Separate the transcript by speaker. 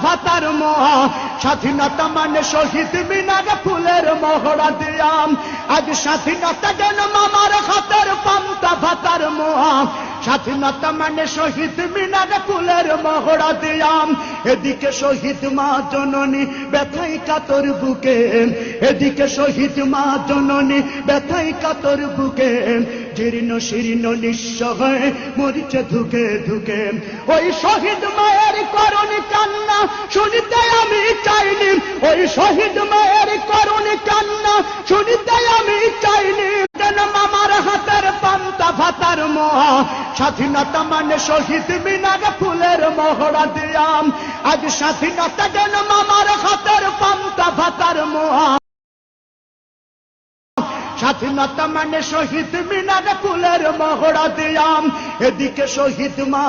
Speaker 1: ভাতার মোহা স্বাধীনতা মানে শহীদ মিনারে ফুলের মহড়া দিয়াম আজ স্বাধীনতা যেন মামার হাতের পান্তা ভাতার মোহা স্বাধীনতা মানে শহীদ মিনারে ফুলের মহড়া দিয়াম এদিকে শহীদ মা জননী ব্যথাই কাতর বুকে এদিকে শহীদ মা জননী ব্যথাই কাতর বুকে জীর্ণ শীর্ণ নিঃস্ব হয়ে মরিচে ধুকে ধুকে ওই শহীদ মায়ের করুণী কান্না শুনিতে আমি চাইনি ওই শহীদ মায়ের করুণী কান্না শুনিতে আমি চাইনি যেন মামার হাতের পান্তা ভাতার মোহা স্বাধীনতা মানে শহীদ মিনারে ফুলের মহড়া দিয়াম আজ স্বাধীনতা যেন মামার হাতের পান্তা ভাতার মোহা স্বাধীনতা মানে শহীদ মিনারে ফুলের মহড়া দিয়াম এদিকে শহীদ মা